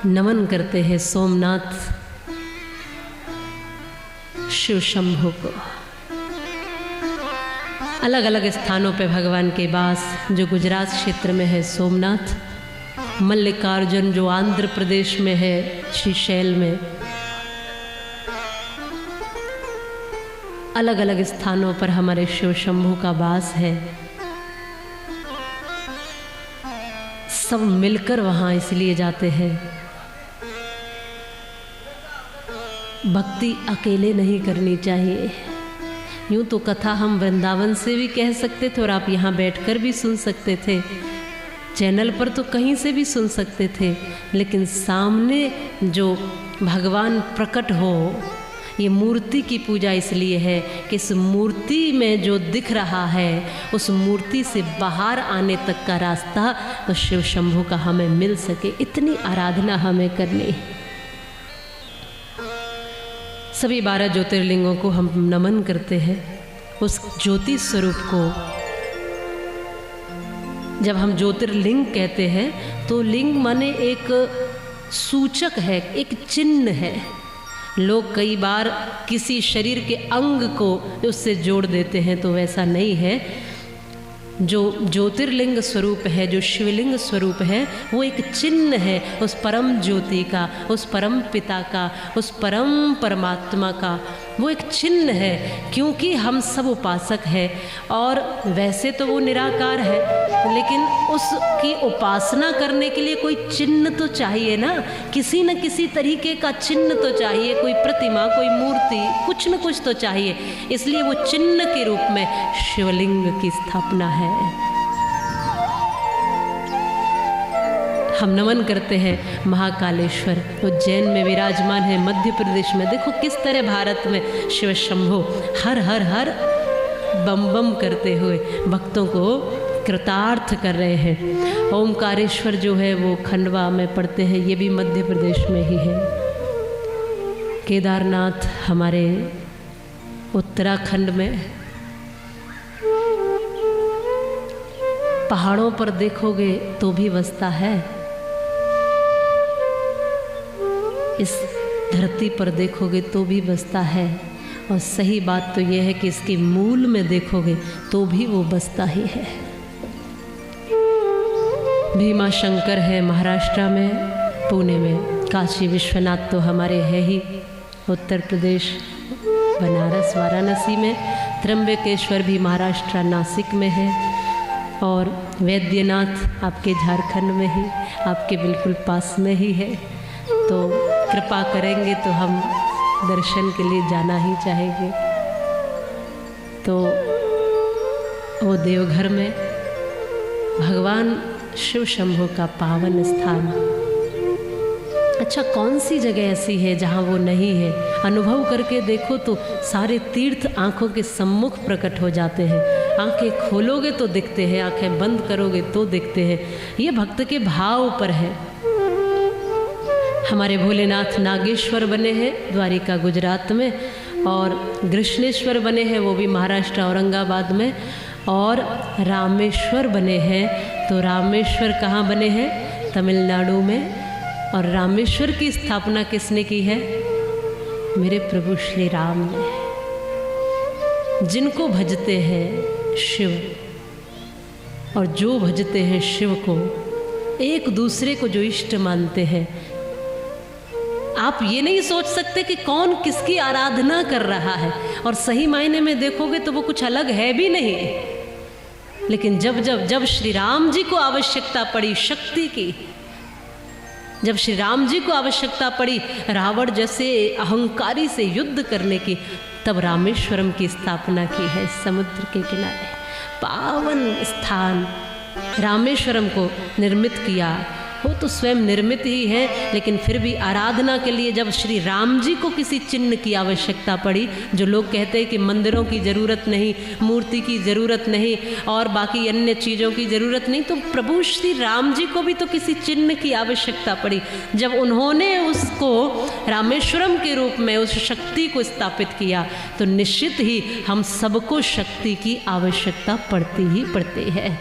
नमन करते हैं सोमनाथ शिव शंभु को। अलग अलग स्थानों पे भगवान के वास, जो गुजरात क्षेत्र में है सोमनाथ, मल्लिकार्जुन जो आंध्र प्रदेश में है श्रीशैल में, अलग अलग स्थानों पर हमारे शिव शंभु का वास है। सब मिलकर वहाँ इसलिए जाते हैं। भक्ति अकेले नहीं करनी चाहिए। यूँ तो कथा हम वृंदावन से भी कह सकते थे और आप यहाँ बैठकर भी सुन सकते थे, चैनल पर तो कहीं से भी सुन सकते थे, लेकिन सामने जो भगवान प्रकट हो, ये मूर्ति की पूजा इसलिए है कि इस मूर्ति में जो दिख रहा है उस मूर्ति से बाहर आने तक का रास्ता तो शिव शंभु का हमें मिल सके, इतनी आराधना हमें करनी। सभी 12 ज्योतिर्लिंगों को हम नमन करते हैं। उस ज्योति स्वरूप को जब हम ज्योतिर्लिंग कहते हैं तो लिंग माने एक सूचक है, एक चिन्ह है। लोग कई बार किसी शरीर के अंग को उससे जोड़ देते हैं, तो वैसा नहीं है। जो ज्योतिर्लिंग स्वरूप है, जो शिवलिंग स्वरूप है, वो एक चिन्ह है उस परम ज्योति का, उस परम पिता का, उस परम परमात्मा का। वो एक चिन्ह है, क्योंकि हम सब उपासक हैं। और वैसे तो वो निराकार है, लेकिन उसकी उपासना करने के लिए कोई चिन्ह तो चाहिए ना, किसी न किसी तरीके का चिन्ह तो चाहिए, कोई प्रतिमा, कोई मूर्ति, कुछ न कुछ तो चाहिए। इसलिए वो चिन्ह के रूप में शिवलिंग की स्थापना है। हम नमन करते हैं महाकालेश्वर, उज्जैन में विराजमान है, मध्य प्रदेश में। देखो किस तरह भारत में शिव शंभु हर हर हर बम बम करते हुए भक्तों को कृतार्थ कर रहे हैं। ओमकारेश्वर जो है वो खंडवा में पड़ते हैं, ये भी मध्य प्रदेश में ही है। केदारनाथ हमारे उत्तराखंड में। पहाड़ों पर देखोगे तो भी बसता है, इस धरती पर देखोगे तो भी बसता है। और सही बात तो यह है कि इसके मूल में देखोगे तो भी वो बसता ही है। भीमा शंकर है महाराष्ट्र में, पुणे में। काशी विश्वनाथ तो हमारे है ही, उत्तर प्रदेश बनारस वाराणसी में। त्र्यंबकेश्वर भी महाराष्ट्र नासिक में है। और वैद्यनाथ आपके झारखंड में ही, आपके बिल्कुल पास में ही है। तो कृपा करेंगे तो हम दर्शन के लिए जाना ही चाहेंगे। तो वो देवघर में भगवान शिव शंभु का पावन स्थान। अच्छा, कौन सी जगह ऐसी है जहाँ वो नहीं है? अनुभव करके देखो तो सारे तीर्थ आँखों के सम्मुख प्रकट हो जाते हैं। आंखें खोलोगे तो दिखते हैं, आंखें बंद करोगे तो दिखते हैं। ये भक्त के भाव पर है। हमारे भोलेनाथ नागेश्वर बने हैं द्वारिका गुजरात में, और कृष्णेश्वर बने हैं वो भी महाराष्ट्र औरंगाबाद में, और रामेश्वर बने हैं। तो रामेश्वर कहाँ बने हैं? तमिलनाडु में। और रामेश्वर की स्थापना किसने की है? मेरे प्रभु श्री राम ने। जिनको भजते हैं शिव, और जो भजते हैं शिव को, एक दूसरे को जो इष्ट मानते हैं, आप ये नहीं सोच सकते कि कौन किसकी आराधना कर रहा है। और सही मायने में देखोगे तो वो कुछ अलग है भी नहीं। लेकिन जब श्री राम जी को आवश्यकता पड़ी शक्ति की, जब श्री राम जी को आवश्यकता पड़ी रावण जैसे अहंकारी से युद्ध करने की, तब रामेश्वरम की स्थापना की है। समुद्र के किनारे पावन स्थान रामेश्वरम को निर्मित किया। वो तो स्वयं निर्मित ही है, लेकिन फिर भी आराधना के लिए जब श्री राम जी को किसी चिन्ह की आवश्यकता पड़ी, जो लोग कहते हैं कि मंदिरों की ज़रूरत नहीं, मूर्ति की ज़रूरत नहीं और बाकी अन्य चीज़ों की ज़रूरत नहीं, तो प्रभु श्री राम जी को भी तो किसी चिन्ह की आवश्यकता पड़ी। जब उन्होंने उसको रामेश्वरम के रूप में उस शक्ति को स्थापित किया, तो निश्चित ही हम सबको शक्ति की आवश्यकता पड़ती ही पड़ती है।